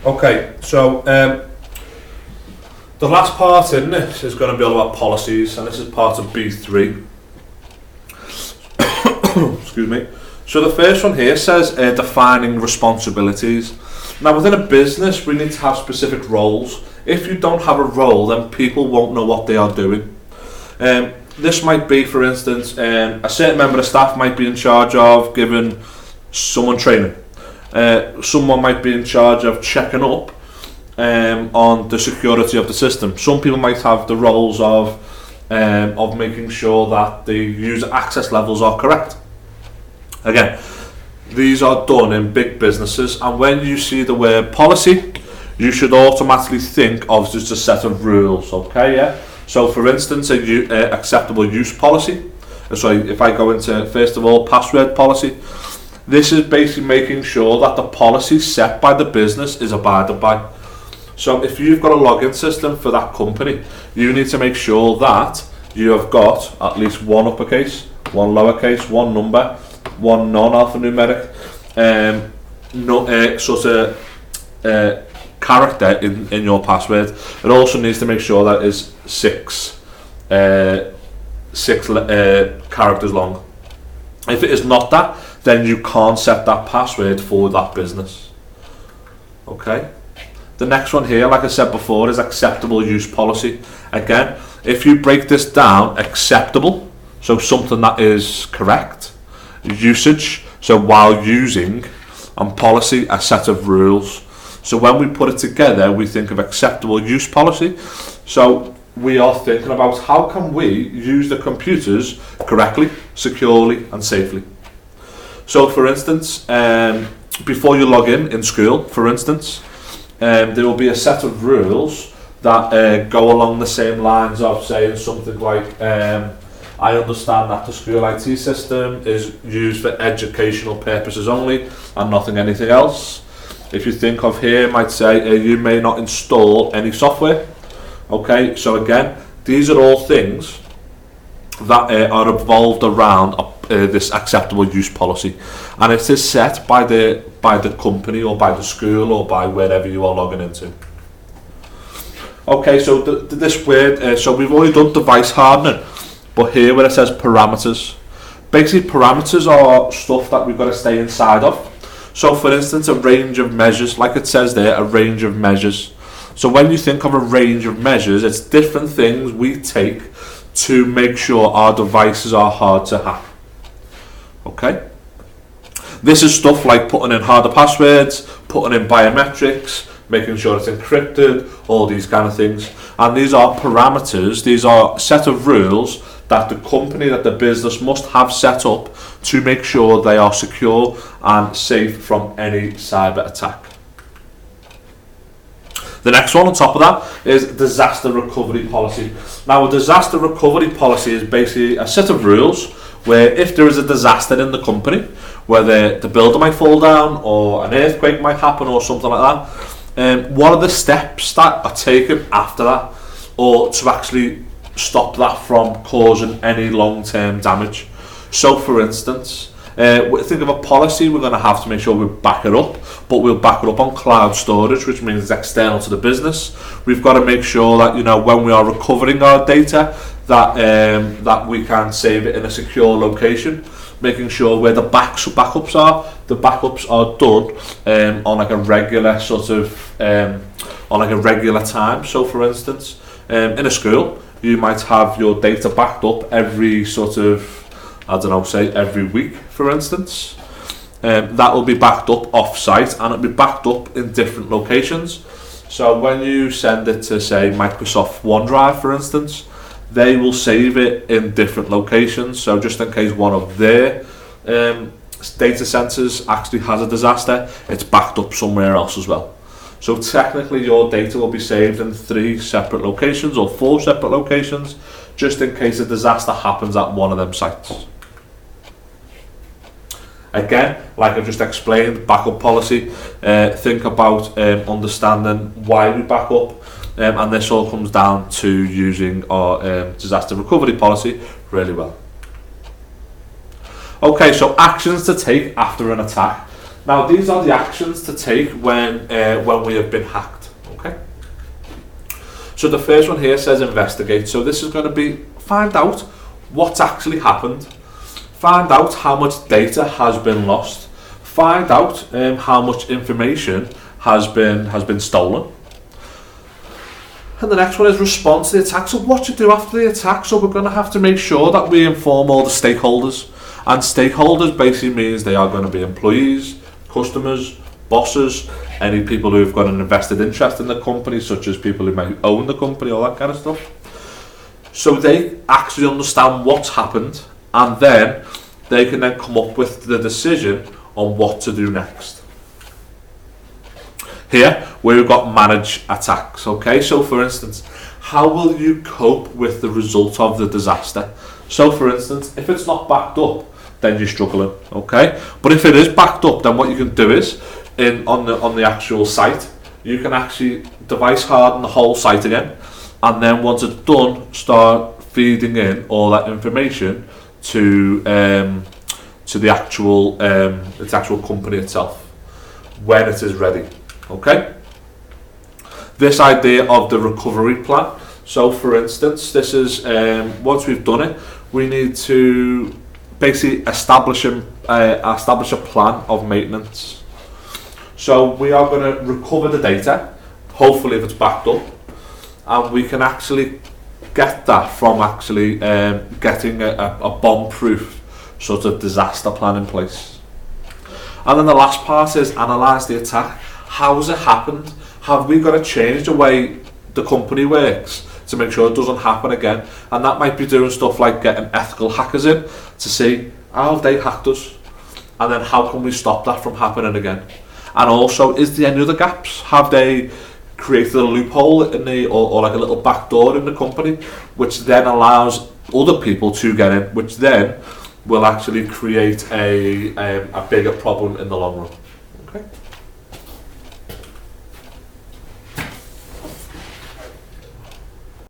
Okay, so the last part in this is going to be all about policies, and this is part of B3. Excuse me. So the first one here says defining responsibilities. Now within a business we need to have specific roles. If you don't have a role, then people won't know what they are doing. This might be, for instance, a certain member of staff might be in charge of giving someone training. Someone might be in charge of checking up on the security of the system. Some people might have the roles of making sure that the user access levels are correct. Again, these are done in big businesses, and when you see the word policy, you should automatically think of just a set of rules. Okay, yeah. So, for instance, acceptable use policy. Sorry, if I go into first of all password policy, this is basically making sure that the policy set by the business is abided by. So, if you've got a login system for that company, you need to make sure that you have got at least one uppercase, one lowercase, one number, one non-alphanumeric character in your password. It also needs to make sure that is six characters long. If it is not that, then you can't set that password for that business. Okay. The next one here, like I said before, is acceptable use policy. Again, if you break this down, acceptable, so something that is correct, usage, so while using, and policy, a set of rules. So when we put it together, we think of acceptable use policy. So we are thinking about how can we use the computers correctly, securely and safely. So for instance, before you log in school, for instance, there will be a set of rules that go along the same lines of saying something like, I understand that the school IT system is used for educational purposes only and nothing anything else. If you think of here, it might say you may not install any software. Okay, so again, these are all things that are evolved around this acceptable use policy, and it is set by the company or by the school or by wherever you are logging into. Okay, so this word, so we've already done device hardening, but here where it says parameters, basically parameters are stuff that we've got to stay inside of. So for instance, a range of measures, like it says there, a range of measures. So when you think of a range of measures, it's different things we take to make sure our devices are hard to hack. Okay? This is stuff like putting in harder passwords, putting in biometrics, making sure it's encrypted, all these kind of things. And these are parameters, these are a set of rules that the company, that the business must have set up to make sure they are secure and safe from any cyber attack. The next one on top of that is disaster recovery policy. Now a disaster recovery policy is basically a set of rules where if there is a disaster in the company, whether the building might fall down or an earthquake might happen or something like that, what are the steps that are taken after that, or to actually stop that from causing any long-term damage. So for instance, think of a policy, we're going to have to make sure we back it up, but we'll back it up on cloud storage, which means it's external to the business. We've got to make sure that, you know, when we are recovering our data, that that we can save it in a secure location, making sure where the backups are done on like a regular sort of on like a regular time. So for instance, in a school, you might have your data backed up every sort of, I don't know, say every week, for instance. That will be backed up off-site and it'll be backed up in different locations. So when you send it to, say, Microsoft OneDrive, for instance, they will save it in different locations. So just in case one of their data centers actually has a disaster, it's backed up somewhere else as well. So technically your data will be saved in 3 separate locations or 4 separate locations, just in case a disaster happens at one of them sites. Again, like I just explained, backup policy, think about understanding why we back up, and this all comes down to using our disaster recovery policy really well. Okay, so actions to take after an attack. Now these are the actions to take when we have been hacked. Okay. So the first one here says investigate. So this is going to be find out what's actually happened, find out how much data has been lost, find out how much information has been stolen. And the next one is respond to the attack. So what you do after the attack? So we're going to have to make sure that we inform all the stakeholders. And stakeholders basically means they are going to be employees, customers, bosses, any people who've got an invested interest in the company, such as people who might own the company, all that kind of stuff. So they actually understand what's happened, and then they can then come up with the decision on what to do next. Here, we've got manage attacks, okay? So for instance, how will you cope with the result of the disaster? So for instance, if it's not backed up, then you're struggling, okay? But if it is backed up, then what you can do is, on the actual site, you can actually device harden the whole site again, and then once it's done, start feeding in all that information to the actual company itself when it is ready. Okay. This idea of the recovery plan. So, for instance, this is once we've done it, we need to basically establish a plan of maintenance. So we are going to recover the data, hopefully if it's backed up, and we can actually get that from actually getting a bomb-proof sort of disaster plan in place. And then the last part is analyse the attack. How has it happened? Have we got to change the way the company works to make sure it doesn't happen again? And that might be doing stuff like getting ethical hackers in to see how have they hacked us, and then how can we stop that from happening again? And also, is there any other gaps? Have they created a loophole in or like a little back door in the company, which then allows other people to get in, which then will actually create a bigger problem in the long run? Okay.